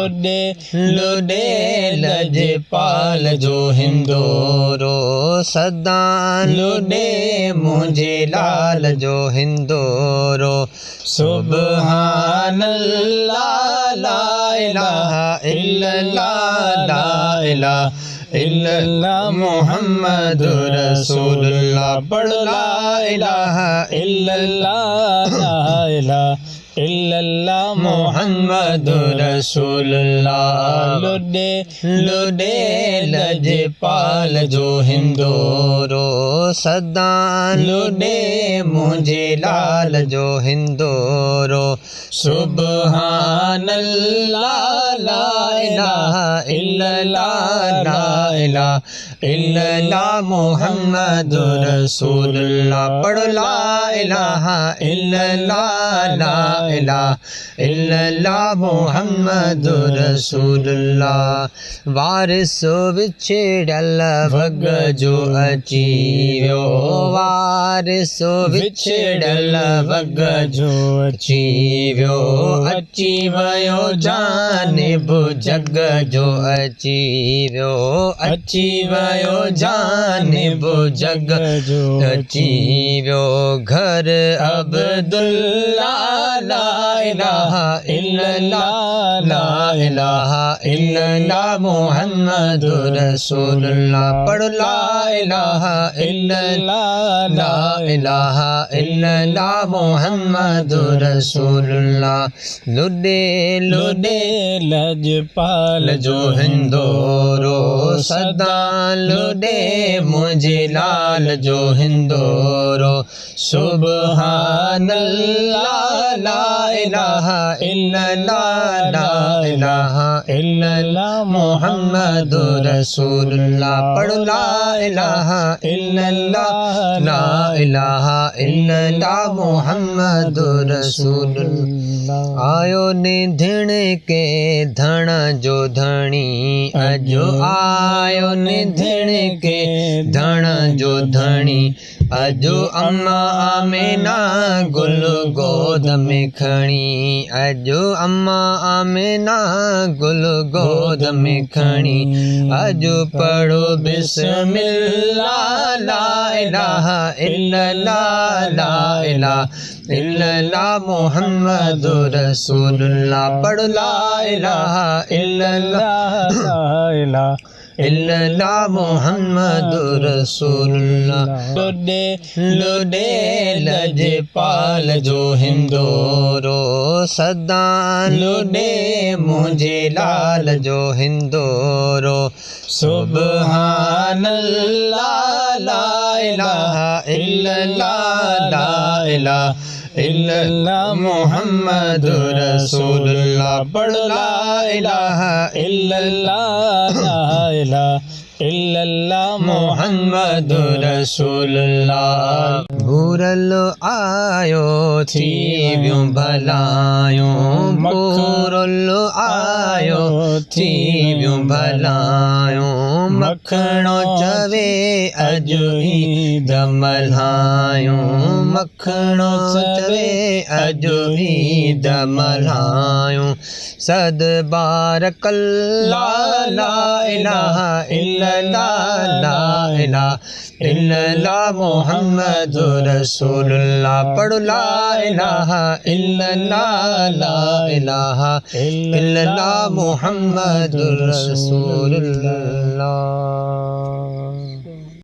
लुॾे लुॾे लजपाल जो हिंदोरो सदा लुॾे मुंहिंजे लाल जो हिंदोरो सुब्हानल्लाह ला इलाहा इल्लल्लाह ला इलाहा इल्लल्लाह मुहम्मदुर रसूलुल्लाह पढ़ ला इलाहा इल्लल्लाह ला इलाहा इल्लल्लाह मुहम्मदुर रसूलुल्लाह लुॾे लुॾे लजपाल जो हिंदोरो सदा लुॾे मुंहिंजे लाल जो हिंदोरो सुब्हानल्लाह ला इलाहा इल्लल्लाह ला इलाहा इल्लल्लाह मुहम्मदुर रसूलुल्लाह पढ़ ला इलाहा इल्लल्लाह ला इलाहा इल्लल्लाह मुहम्मदुर रसूलुल्लाह वारिस विछड़ल वग जो अची वियो वारिस विछड़ल वग जो अची वियो अची वियो जानिब जग जो अची वियो अची वियो जानिब जग जो अची वियो घर अब्दुल्लाह ला इलाहा इल्लल्लाह ला इलाहा इल्लल्लाह मुहम्मदुर रसूलुल्लाह पढ़ ला इलाहा इल्लल्लाह ला इलाहा इल्लल्लाह मुहम्मदुर रसूलुल्लाह लुॾे लुॾे लजपाल जो हिंदोरो सदा लुॾे मुंहिंजे लाल जो हिंदोरो सुब्हानल्लाह ला इलाहा इल्लल्लाह ला इलाहा इल्लल्लाह मुहम्मदुर रसूलुल्लाह पढ़ ला इलाहा इल्लल्लाह ला इलाहा इल्लल्लाह मुहम्मदुर रसूलुल्लाह आयो निधिण के धण जो धणी अजो आयो निधिण के धण जो धणी अजो अम्मा आमिना गुल गोद में खणी अजो अम्मा आमिना गुल गोद में खणी अजो पढ़ो बिस्मिल्लाह ला इलाहा इल्लल्लाह ला इलाहा इल्लल्लाह मुहम्मदुर रसूलुल्लाह पढ़ ला इलाहा इल्लल्लाह ला इलाहा इल्लल्लाह मुहम्मदुर रसूलुल्लाह लुॾे लुॾे लजपाल जो हिंदोरो सदा लुॾे मुंहिंजे लाल जो हिंदोरो सुब्हानल्लाह ला इलाहा इल्लल्लाह ला इलाहा इल्लल्लाह मुहम्मदुर रसूलुल्लाह पढ़ ला इलाहा इल्लल्लाह ला इलाहा इल्लल्लाह मुहम्मदुर रसूलुल्लाह भूरल आयो थी वियो भलायो भूरल आयो थी वियो भलायो मखणो चवे अॼु ईद मल्हायो मखणो चवे अॼु ईद मल्हायो सद बारकल्लाह ला इलाहा इल्लल्लाह ला इलाहा इल्लल्लाह मुहम्मदुर रसूलुल्लाह पढ़ ला इलाहा इल्लल्लाह ला इलाहा इल्लल्लाह मुहम्मदुर रसूलुल्लाह